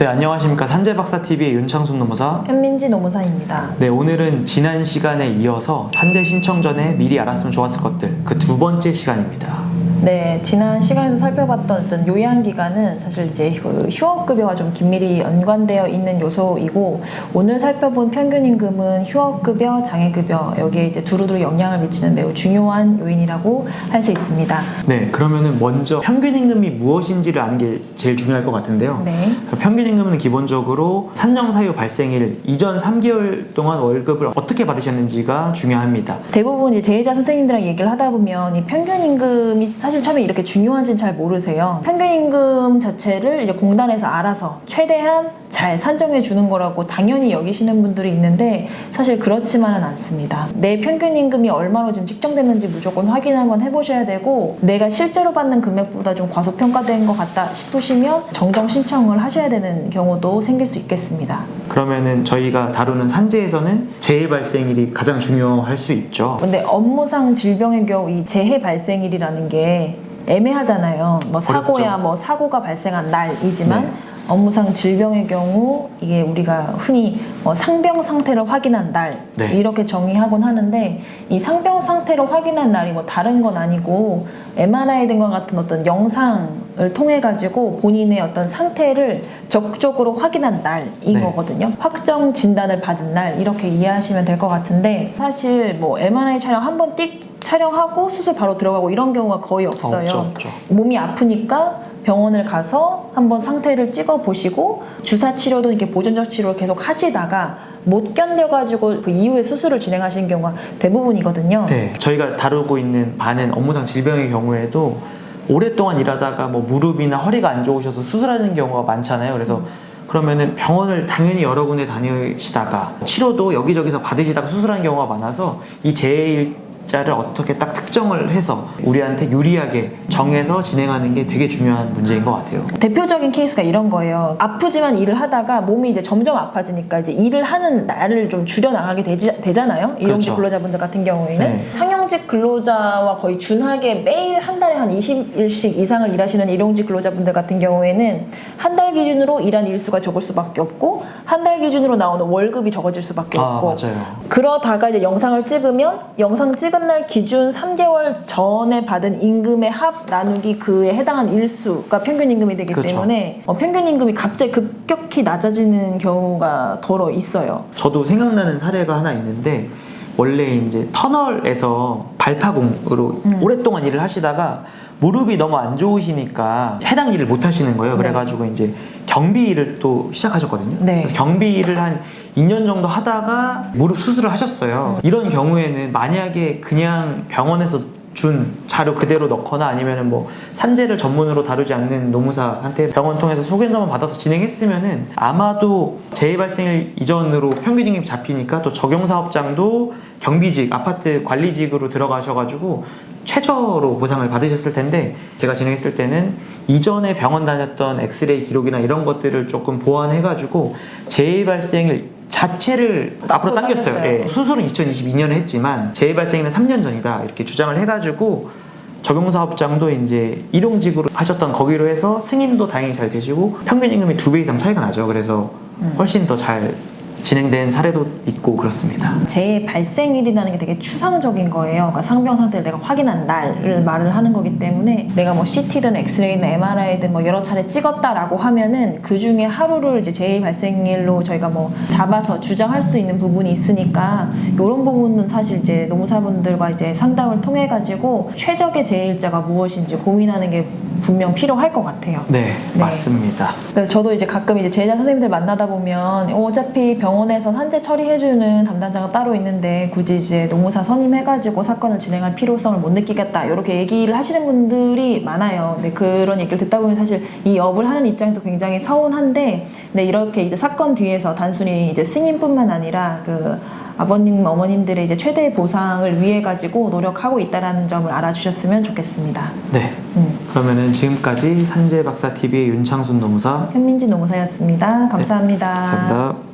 네, 안녕하십니까. 산재박사TV의 윤창순 노무사, 현민지 노무사입니다. 네, 오늘은 지난 시간에 이어서 산재 신청 전에 미리 알았으면 좋았을 것들, 그 두 번째 시간입니다. 네, 지난 시간에서 살펴봤던 어떤 요양기간은 사실 이제 그 휴업급여와 좀 긴밀히 연관되어 있는 요소이고, 오늘 살펴본 평균임금은 휴업급여, 장애급여 여기에 이제 두루두루 영향을 미치는 매우 중요한 요인이라고 할 수 있습니다. 네, 그러면은 먼저 평균임금이 무엇인지를 아는 게 제일 중요할 것 같은데요. 네. 평균임금은 기본적으로 산정사유 발생일 이전 3개월 동안 월급을 어떻게 받으셨는지가 중요합니다. 대부분 이제 재해자 선생님들이랑 얘기를 하다 보면 이 평균임금이 사실 처음에 이렇게 중요한지는 잘 모르세요. 평균임금 자체를 이제 공단에서 알아서 최대한 잘 산정해 주는 거라고 당연히 여기시는 분들이 있는데, 사실 그렇지만은 않습니다. 내 평균임금이 얼마로 지금 측정됐는지 무조건 확인 한번 해보셔야 되고, 내가 실제로 받는 금액보다 좀 과소평가된 것 같다 싶으시면 정정 신청을 하셔야 되는 경우도 생길 수 있겠습니다. 그러면은 저희가 다루는 산재에서는 재해 발생일이 가장 중요할 수 있죠. 근데 업무상 질병의 경우 이 재해 발생일이라는 게 애매하잖아요. 뭐 사고야 어렵죠. 뭐 사고가 발생한 날이지만 네. 업무상 질병의 경우 이게 우리가 흔히 상병 상태를 확인한 날, 네. 이렇게 정의하곤 하는데, 이 상병 상태를 확인한 날이 뭐 다른 건 아니고 MRI 등과 같은 어떤 영상을 통해 가지고 본인의 어떤 상태를 적극적으로 확인한 날인 네. 거거든요. 확정 진단을 받은 날, 이렇게 이해하시면 될 것 같은데, 사실 뭐 MRI 촬영 한번 촬영하고 수술 바로 들어가고 이런 경우가 거의 없어요. 없죠. 몸이 아프니까 병원을 가서 한번 상태를 찍어 보시고 주사 치료도 이렇게 보존적 치료를 계속 하시다가 못 견뎌가지고 그 이후에 수술을 진행하시는 경우가 대부분이거든요. 네, 저희가 다루고 있는 많은 업무상 질병의 경우에도 오랫동안 일하다가 뭐 무릎이나 허리가 안 좋으셔서 수술하는 경우가 많잖아요. 그래서 그러면은 병원을 당연히 여러 군데 다니시다가 치료도 여기저기서 받으시다가 수술하는 경우가 많아서 이 재해일자를 어떻게 딱 특정을 해서 우리한테 유리하게 정해서 진행하는 게 되게 중요한 문제인 것 같아요. 대표적인 케이스가 이런 거예요. 아프지만 일을 하다가 몸이 이제 점점 아파지니까 이제 일을 하는 날을 좀 줄여 나가게 되잖아요. 일용직 그렇죠. 근로자분들 같은 경우에는 네. 상용직 근로자와 거의 준하게 매일 한 달에 한 20일씩 이상을 일하시는 일용직 근로자분들 같은 경우에는 한 달 기준으로 일한 일수가 적을 수밖에 없고, 한 달 기준으로 나오는 월급이 적어질 수밖에 없고, 맞아요. 그러다가 이제 영상을 찍으면 영상 찍은 날 기준 3개월 전에 받은 임금의 합 나누기 그에 해당한 일수가 평균임금이 되기 그렇죠. 때문에 평균임금이 갑자기 급격히 낮아지는 경우가 더러 있어요. 저도 생각나는 사례가 하나 있는데, 원래 이제 터널에서 발파공으로 오랫동안 일을 하시다가 무릎이 너무 안 좋으시니까 해당 일을 못 하시는 거예요. 그래가지고 이제 경비 일을 또 시작하셨거든요. 네. 경비 일을 한 2년 정도 하다가 무릎 수술을 하셨어요. 이런 경우에는 만약에 그냥 병원에서 준 자료 그대로 넣거나 아니면은 뭐 산재를 전문으로 다루지 않는 노무사한테 병원 통해서 소견서만 받아서 진행했으면은 아마도 재해 발생일 이전으로 평균임금이 잡히니까 또 적용사업장도 경비직, 아파트 관리직으로 들어가셔가지고 최저로 보상을 받으셨을 텐데, 제가 진행했을 때는 이전에 병원 다녔던 엑스레이 기록이나 이런 것들을 조금 보완해가지고 재해 발생일 자체를 앞으로 당겼어요. 예. 수술은 2022년에 했지만 재해 발생일은 3년 전이다 이렇게 주장을 해가지고 적용사업장도 이제 일용직으로 하셨던 거기로 해서 승인도 다행히 잘 되시고 평균임금이 2배 이상 차이가 나죠. 그래서 훨씬 더 잘 진행된 사례도 있고 그렇습니다. 재해 발생일이라는 게 되게 추상적인 거예요. 그러니까 상병 상태를 내가 확인한 날을 말을 하는 거기 때문에, 내가 뭐 CT든 엑스레이든 MRI든 뭐 여러 차례 찍었다라고 하면은 그 중에 하루를 이제 재해 발생일로 저희가 뭐 잡아서 주장할 수 있는 부분이 있으니까, 이런 부분은 사실 이제 노무사분들과 이제 상담을 통해 가지고 최적의 재해일자가 무엇인지 고민하는 게 분명 필요할 것 같아요. 네, 맞습니다. 그래서 저도 이제 가끔 이제 재해자 선생님들 만나다 보면 어차피 병원에서 산재 처리해주는 담당자가 따로 있는데 굳이 이제 노무사 선임해가지고 사건을 진행할 필요성을 못 느끼겠다, 이렇게 얘기를 하시는 분들이 많아요. 근데 그런 얘기를 듣다 보면 사실 이 업을 하는 입장에서 굉장히 서운한데, 근데 이렇게 이제 사건 뒤에서 단순히 이제 승인뿐만 아니라 그 아버님, 어머님들의 이제 최대 보상을 위해 가지고 노력하고 있다는 점을 알아주셨으면 좋겠습니다. 네. 그러면은 지금까지 산재박사TV의 윤창순 노무사, 현민지 노무사였습니다. 감사합니다. 네, 감사합니다.